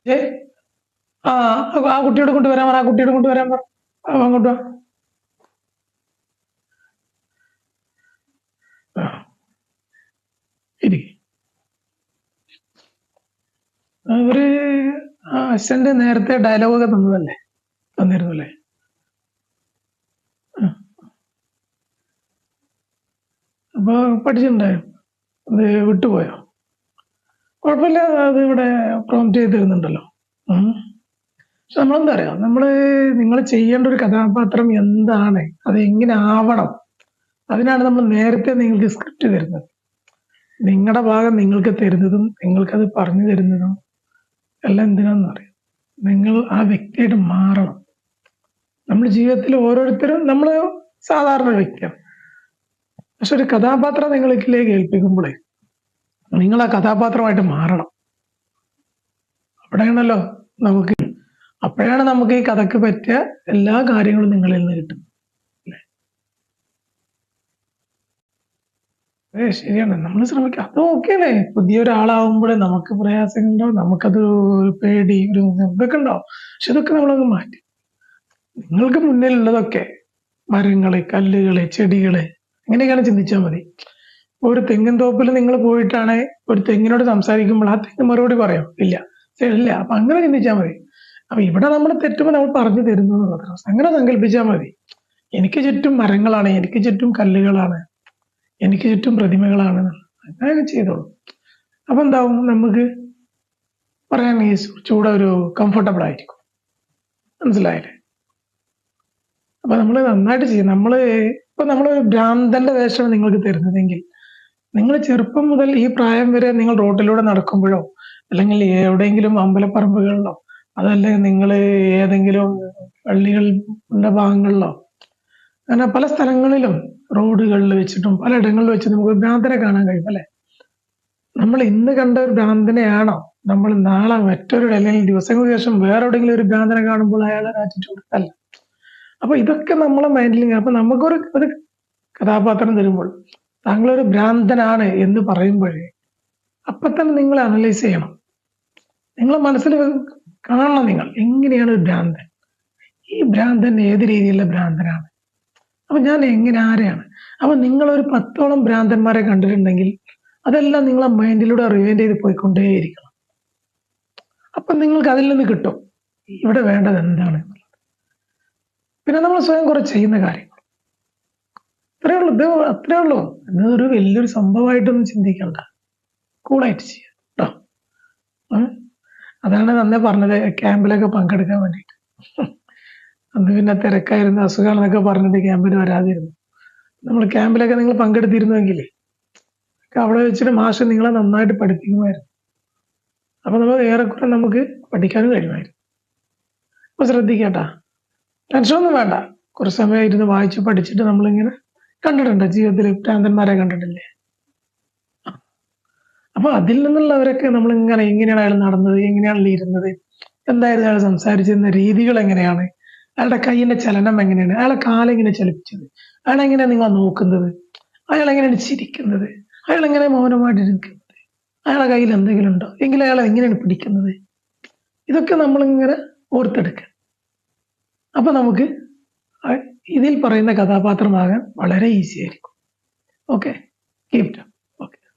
ഏ ആ ആ കുട്ടിയോട് കൊണ്ടുവരാൻ പറ, ആ കുട്ടിയോട് കൊണ്ടുവരാൻ പറ. അങ്ങോട്ട് വാ. ആ, ഇരിക്ക്. അവര് അസിസ്റ്റന്റ് നേരത്തെ ഡയലോഗ് ഒക്കെ തന്നതല്ലേ, തന്നിരുന്നു അല്ലേ? ആ, അപ്പൊ പഠിച്ചിട്ടുണ്ടായിരുന്നു. അത് വിട്ടുപോയോ? കുഴപ്പമില്ല, അത് ഇവിടെ പ്രോംപ്റ്റ് ചെയ്ത് തരുന്നുണ്ടല്ലോ. ഉം. പക്ഷെ നമ്മളെന്താ പറയാ, നിങ്ങൾ ചെയ്യേണ്ട ഒരു കഥാപാത്രം എന്താണ്, അത് എങ്ങനെ ആവണം, അതിനാണ് നമ്മൾ നേരത്തെ നിങ്ങൾക്ക് സ്ക്രിപ്റ്റ് തരുന്നത്. നിങ്ങളുടെ ഭാഗം നിങ്ങൾക്ക് തരുന്നതും നിങ്ങൾക്കത് പറഞ്ഞു തരുന്നതും എല്ലാം എന്തിനാന്ന് അറിയാം. നിങ്ങൾ ആ വ്യക്തിയായിട്ട് മാറണം. നമ്മുടെ ജീവിതത്തിൽ ഓരോരുത്തരും നമ്മൾ സാധാരണ ഒരു വ്യക്തിയാണ്. പക്ഷെ ഒരു കഥാപാത്രം നിങ്ങളിലേക്ക് ഏൽപ്പിക്കുമ്പോഴേ നിങ്ങൾ ആ കഥാപാത്രമായിട്ട് മാറണം. അവിടെയാണല്ലോ നമുക്ക് അപ്പോഴാണ് നമുക്ക് ഈ കഥക്ക് പറ്റിയ എല്ലാ കാര്യങ്ങളും നിങ്ങളിൽ നിന്ന് കിട്ടും. ശരിയാണ്, നമ്മൾ ശ്രമിക്കുക. അത് ഓക്കെയല്ലേ. പുതിയൊരാളാവുമ്പോഴേ നമുക്ക് പ്രയാസങ്ങളുണ്ടാവും, നമുക്കത് ഒരു പേടി, ഒരു ഇതൊക്കെ ഉണ്ടാവും. പക്ഷെ ഇതൊക്കെ നമ്മളങ്ങ് മാറ്റി, നിങ്ങൾക്ക് മുന്നിലുള്ളതൊക്കെ മരങ്ങള്, കല്ലുകള്, ചെടികള്, അങ്ങനെയൊക്കെയാണ് ചിന്തിച്ചാൽ മതി. ഒരു തെങ്ങിൻ തോപ്പിൽ നിങ്ങൾ പോയിട്ടാണ് ഒരു തെങ്ങിനോട് സംസാരിക്കുമ്പോൾ ആ തെങ്ങ് മറുപടി പറയോ? ഇല്ല. ഇല്ല. അപ്പൊ അങ്ങനെ ചിന്തിച്ചാൽ മതി. അപ്പൊ ഇവിടെ നമ്മൾ തെറ്റുമ്പോൾ നമ്മൾ പറഞ്ഞു തരുന്നു എന്നുള്ളത് അങ്ങനെ സങ്കല്പിച്ചാൽ മതി. എനിക്ക് ചുറ്റും മരങ്ങളാണ്, എനിക്ക് ചുറ്റും കല്ലുകളാണ്, എനിക്ക് ചുറ്റും പ്രതിമകളാണ്. അങ്ങനെയൊക്കെ ചെയ്തോളൂ. അപ്പൊ എന്താവും, നമുക്ക് പറയാൻ ചൂടെ ഒരു കംഫർട്ടബിൾ ആയിരിക്കും. മനസ്സിലായില്ലേ? അപ്പൊ നമ്മൾ നന്നായിട്ട് ചെയ്യും. നമ്മളൊരു ഭ്രാന്തന്റെ വേഷമാണ് നിങ്ങൾക്ക് തരുന്നതെങ്കിൽ, നിങ്ങൾ ചെറുപ്പം മുതൽ ഈ പ്രായം വരെ നിങ്ങൾ റോട്ടിലൂടെ നടക്കുമ്പോഴോ അല്ലെങ്കിൽ എവിടെയെങ്കിലും അമ്പലപ്പറമ്പുകളിലോ അതല്ലെങ്കിൽ നിങ്ങൾ ഏതെങ്കിലും പള്ളികളുടെ ഭാഗങ്ങളിലോ അങ്ങനെ പല സ്ഥലങ്ങളിലും റോഡുകളിൽ വെച്ചിട്ടും പലയിടങ്ങളിൽ വെച്ചിട്ടും നമുക്ക് ഭ്രാന്തനെ കാണാൻ കഴിയും അല്ലെ? നമ്മൾ ഇന്ന് കണ്ട ഒരു ഭ്രാന്തനെയാണോ നമ്മൾ നാളെ മറ്റൊരു അല്ലെങ്കിൽ ദിവസങ്ങൾക്ക് ശേഷം വേറെ എവിടെയെങ്കിലും ഒരു ഭ്രാന്തനെ കാണുമ്പോൾ അയാളുടെ ആറ്റിറ്റ്യൂഡ് അല്ല. അപ്പൊ ഇതൊക്കെ നമ്മളെ മൈൻഡിൽ. അപ്പൊ നമുക്കൊരു കഥാപാത്രം തരുമ്പോൾ താങ്കളൊരു ഭ്രാന്തനാണ് എന്ന് പറയുമ്പോഴേ അപ്പൊ തന്നെ നിങ്ങൾ അനലൈസ് ചെയ്യണം. നിങ്ങളെ മനസ്സിൽ കാണണം നിങ്ങൾ എങ്ങനെയാണ് ഒരു ഭ്രാന്തൻ, ഈ ഭ്രാന്തൻ ഏത് രീതിയിലുള്ള ഭ്രാന്തനാണ്, അപ്പൊ ഞാൻ എങ്ങനെ ആരെയാണ്. അപ്പൊ നിങ്ങൾ ഒരു 10ഓളം ഭ്രാന്തന്മാരെ കണ്ടിട്ടുണ്ടെങ്കിൽ അതെല്ലാം നിങ്ങളെ മൈൻഡിലൂടെ റിവൈൻഡ് ചെയ്ത് പോയിക്കൊണ്ടേയിരിക്കണം. അപ്പൊ നിങ്ങൾക്ക് അതിൽ നിന്ന് കിട്ടും ഇവിടെ വേണ്ടത് എന്താണ് എന്നുള്ളത്. പിന്നെ നമ്മൾ സ്വയം കുറെ ചെയ്യുന്ന കാര്യങ്ങൾ അത്രേ ഉള്ളൂ. ഇത് അത്രേ ഉള്ളൂ. ഇതൊരു വലിയൊരു സംഭവമായിട്ടൊന്നും ചിന്തിക്കണ്ട. കൂളായിട്ട് ചെയ്യാം കേട്ടോ. അതാണ് നന്നേ പറഞ്ഞത്, ക്യാമ്പിലൊക്കെ പങ്കെടുക്കാൻ വേണ്ടിയിട്ട്. അന്ന് പിന്നെ തിരക്കായിരുന്നു, അസുഖമാണെന്നൊക്കെ പറഞ്ഞിട്ട് ക്യാമ്പിന് വരാതിരുന്നു. നമ്മൾ ക്യാമ്പിലൊക്കെ നിങ്ങൾ പങ്കെടുത്തിരുന്നുവെങ്കിൽ അവിടെ വെച്ചിട്ട് മാഷ് നിങ്ങളെ നന്നായിട്ട് പഠിപ്പിക്കുമായിരുന്നു. അപ്പൊ നമ്മൾ ഏറെക്കുറെ നമുക്ക് പഠിക്കാനും കഴിയുമായിരുന്നു. അപ്പൊ ശ്രദ്ധിക്കട്ടാ, ടെൻഷനൊന്നും വേണ്ട. കുറച്ച് സമയം ഇരുന്ന് വായിച്ച് പഠിച്ചിട്ട് നമ്മളിങ്ങനെ കണ്ടിട്ടുണ്ട് ജീവിതത്തിൽ ഭ്രാന്തന്മാരെ കണ്ടിട്ടില്ലേ. അപ്പൊ അതിൽ നിന്നുള്ളവരൊക്കെ നമ്മൾ ഇങ്ങനെ എങ്ങനെയാണ് അയാൾ നടന്നത്, എങ്ങനെയാണ് ഇരുന്നത്, എന്തായിരുന്നു അയാൾ സംസാരിച്ചിരുന്ന രീതികൾ എങ്ങനെയാണ്, അയാളുടെ കൈയിന്റെ ചലനം എങ്ങനെയാണ്, അയാളെ കാലെങ്ങനെ ചലിപ്പിച്ചത്, അയാൾ എങ്ങനെയാണ് നിങ്ങൾ നോക്കുന്നത്, അയാൾ എങ്ങനെയാണ് ചിരിക്കുന്നത്, അയാൾ എങ്ങനെ മൗനമായിട്ട് ഇരിക്കുന്നത്, അയാളുടെ കയ്യിൽ എന്തെങ്കിലും ഉണ്ടോ എങ്കിൽ അയാൾ എങ്ങനെയാണ് പിടിക്കുന്നത്, ഇതൊക്കെ നമ്മളിങ്ങനെ ഓർത്തെടുക്കുക. അപ്പൊ നമുക്ക് ഇതിൽ പറയുന്ന കഥാപാത്രമാകാൻ വളരെ ഈസി ആയിരിക്കും. Okay, keep it up.